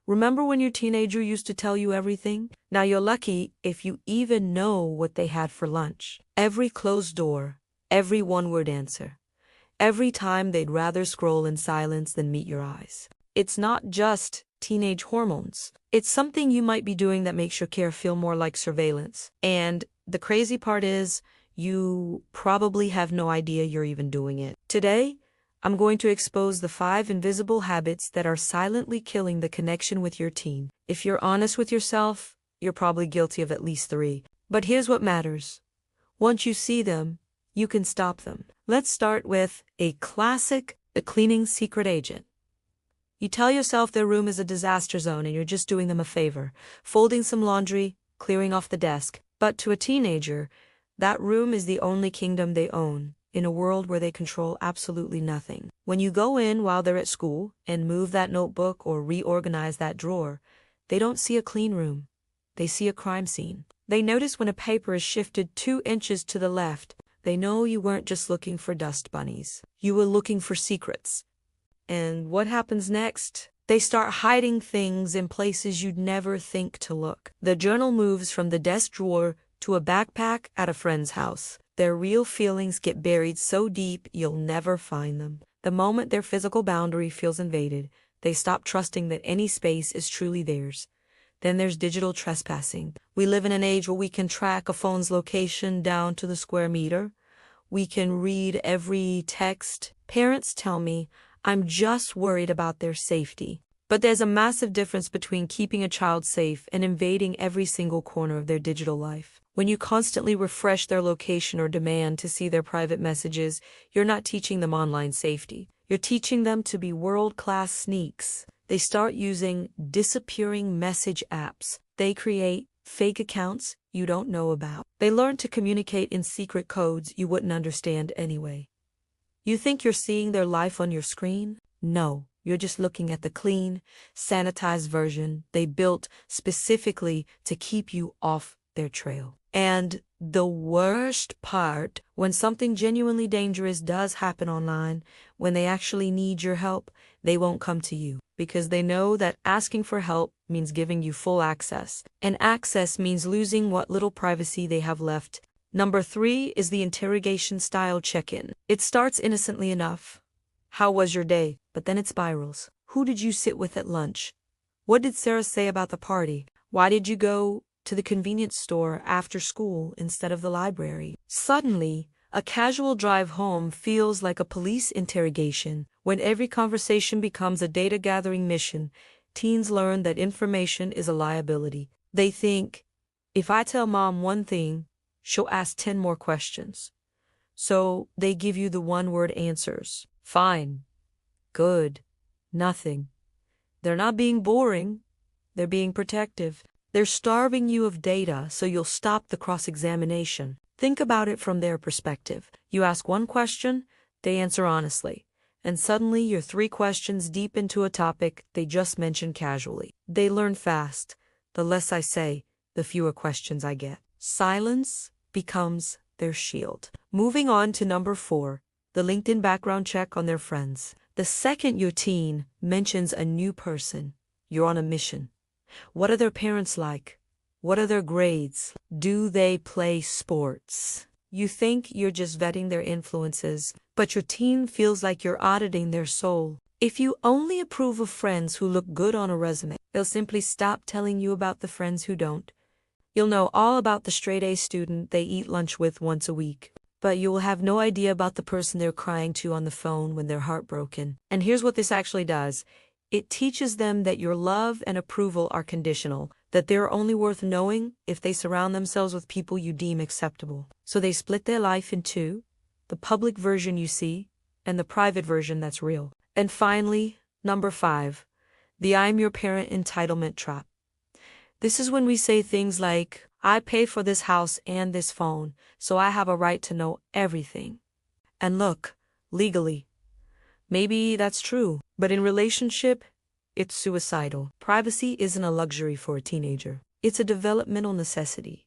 Remember when your teenager used to tell you everything? Now you're lucky if you even know what they had for lunch. Every closed door, every one-word answer. Every time they'd rather scroll in silence than meet your eyes. It's not just teenage hormones. It's something you might be doing that makes your care feel more like surveillance. And the crazy part is, you probably have no idea you're even doing it. Today, I'm going to expose the 5 invisible habits that are silently killing the connection with your teen. If you're honest with yourself, you're probably guilty of at least 3. But here's what matters. Once you see them, you can stop them. Let's start with a classic, the cleaning secret agent. You tell yourself their room is a disaster zone and you're just doing them a favor, folding some laundry, clearing off the desk. But to a teenager, that room is the only kingdom they own, in a world where they control absolutely nothing. When you go in while they're at school and move that notebook or reorganize that drawer, they don't see a clean room. They see a crime scene. They notice when a paper is shifted 2 inches to the left. They know you weren't just looking for dust bunnies. You were looking for secrets. And what happens next? They start hiding things in places you'd never think to look. The journal moves from the desk drawer to a backpack at a friend's house. Their real feelings get buried so deep you'll never find them. The moment their physical boundary feels invaded, they stop trusting that any space is truly theirs. Then there's digital trespassing. We live in an age where we can track a phone's location down to the square meter. We can read every text. Parents tell me, I'm just worried about their safety. But there's a massive difference between keeping a child safe and invading every single corner of their digital life. When you constantly refresh their location or demand to see their private messages, you're not teaching them online safety. You're teaching them to be world-class sneaks. They start using disappearing message apps. They create fake accounts you don't know about. They learn to communicate in secret codes you wouldn't understand anyway. You think you're seeing their life on your screen? No, you're just looking at the clean, sanitized version they built specifically to keep you off their trail. And the worst part, when something genuinely dangerous does happen online, when they actually need your help, they won't come to you because they know that asking for help means giving you full access. And access means losing what little privacy they have left. Number 3 is the interrogation-style check-in. It starts innocently enough. How was your day? But then it spirals. Who did you sit with at lunch? What did Sarah say about the party? Why did you go to the convenience store after school instead of the library? Suddenly, a casual drive home feels like a police interrogation. When every conversation becomes a data-gathering mission, teens learn that information is a liability. They think, if I tell mom one thing, she'll ask 10 more questions. So they give you the one-word answers. Fine. Good. Nothing. They're not being boring. They're being protective. They're starving you of data so you'll stop the cross-examination. Think about it from their perspective. You ask one question, they answer honestly. And suddenly you're 3 questions deep into a topic they just mentioned casually. They learn fast. The less I say, the fewer questions I get. Silence becomes their shield. Moving on to number 4, the LinkedIn background check on their friends. The second your teen mentions a new person, you're on a mission. What are their parents like? What are their grades? Do they play sports? You think you're just vetting their influences, but your teen feels like you're auditing their soul. If you only approve of friends who look good on a resume, they'll simply stop telling you about the friends who don't. You'll know all about the straight-A student they eat lunch with once a week, but you will have no idea about the person they're crying to on the phone when they're heartbroken. And here's what this actually does. It teaches them that your love and approval are conditional, that they're only worth knowing if they surround themselves with people you deem acceptable. So they split their life in 2, the public version you see, and the private version that's real. And finally, number 5, the I'm your parent entitlement trap. This is when we say things like, I pay for this house and this phone, so I have a right to know everything. And look, legally, maybe that's true, but in relationship, it's suicidal. Privacy isn't a luxury for a teenager. It's a developmental necessity.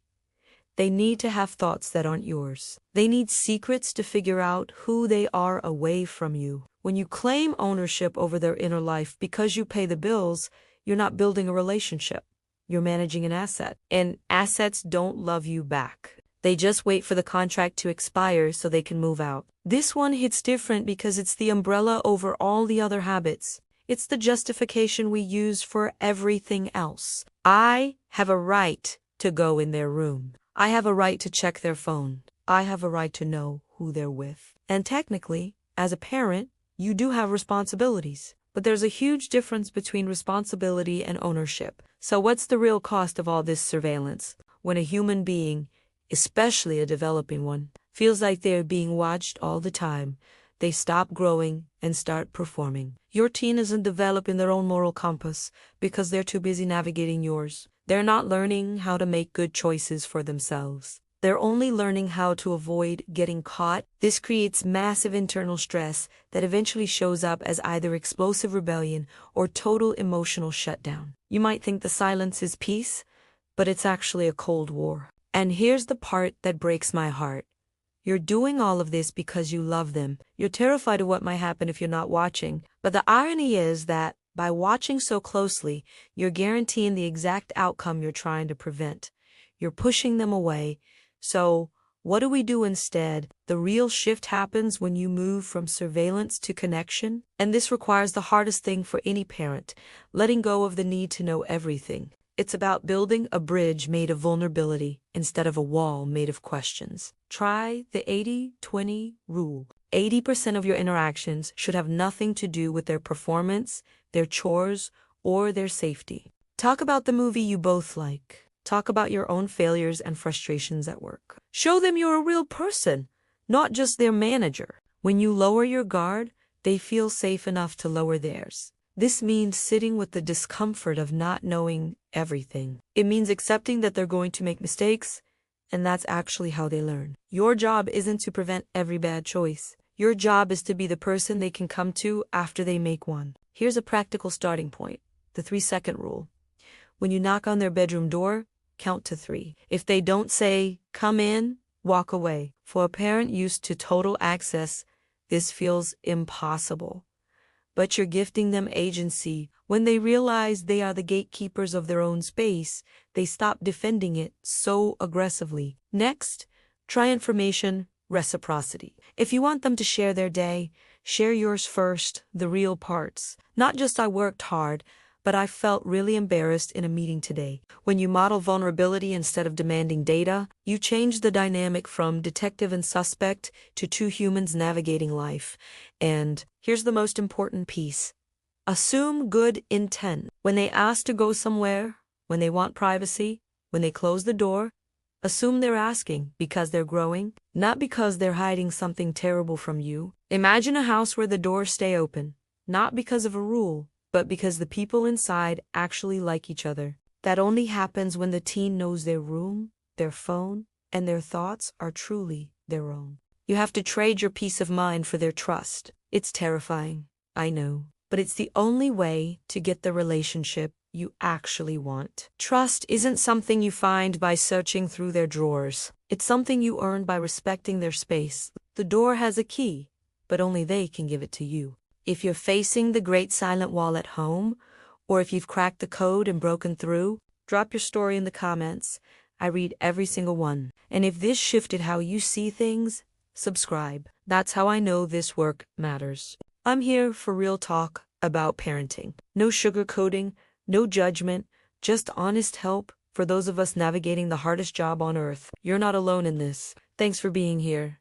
They need to have thoughts that aren't yours. They need secrets to figure out who they are away from you. When you claim ownership over their inner life because you pay the bills, You're not building a relationship. You're managing an asset. And assets don't love you back. They just wait for the contract to expire so they can move out. This one hits different because it's the umbrella over all the other habits. It's the justification we use for everything else. I have a right to go in their room. I have a right to check their phone. I have a right to know who they're with. And technically, as a parent, you do have responsibilities. But there's a huge difference between responsibility and ownership. So what's the real cost of all this surveillance? When a human being, especially a developing one, feels like they're being watched all the time, they stop growing and start performing. Your teen isn't developing their own moral compass because they're too busy navigating yours. They're not learning how to make good choices for themselves. They're only learning how to avoid getting caught. This creates massive internal stress that eventually shows up as either explosive rebellion or total emotional shutdown. You might think the silence is peace, but it's actually a cold war. And here's the part that breaks my heart. You're doing all of this because you love them. You're terrified of what might happen if you're not watching. But the irony is that by watching so closely, you're guaranteeing the exact outcome you're trying to prevent. You're pushing them away. So, what do we do instead? The real shift happens when you move from surveillance to connection. And this requires the hardest thing for any parent, letting go of the need to know everything. It's about building a bridge made of vulnerability instead of a wall made of questions. Try the 80-20 rule. 80% of your interactions should have nothing to do with their performance, their chores, or their safety. Talk about the movie you both like. Talk about your own failures and frustrations at work. Show them you're a real person, not just their manager. When you lower your guard, they feel safe enough to lower theirs. This means sitting with the discomfort of not knowing everything. It means accepting that they're going to make mistakes, and that's actually how they learn. Your job isn't to prevent every bad choice. Your job is to be the person they can come to after they make one. Here's a practical starting point, the 3-second rule. When you knock on their bedroom door, count to 3. If they don't say, "Come in," walk away. For a parent used to total access, this feels impossible. But you're gifting them agency. When they realize they are the gatekeepers of their own space, they stop defending it so aggressively. Next, try information reciprocity. If you want them to share their day, share yours first, the real parts. Not just "I worked hard, but I felt really embarrassed in a meeting today." When you model vulnerability instead of demanding data, you change the dynamic from detective and suspect to two humans navigating life. And here's the most important piece. Assume good intent. When they ask to go somewhere, when they want privacy, when they close the door, assume they're asking because they're growing, not because they're hiding something terrible from you. Imagine a house where the doors stay open, not because of a rule, but because the people inside actually like each other. That only happens when the teen knows their room, their phone, and their thoughts are truly their own. You have to trade your peace of mind for their trust. It's terrifying, I know, but it's the only way to get the relationship you actually want. Trust isn't something you find by searching through their drawers. It's something you earn by respecting their space. The door has a key, but only they can give it to you. If you're facing the great silent wall at home, or if you've cracked the code and broken through, drop your story in the comments. I read every single one. And if this shifted how you see things, subscribe. That's how I know this work matters. I'm here for real talk about parenting. No sugarcoating, no judgment, just honest help for those of us navigating the hardest job on earth. You're not alone in this. Thanks for being here.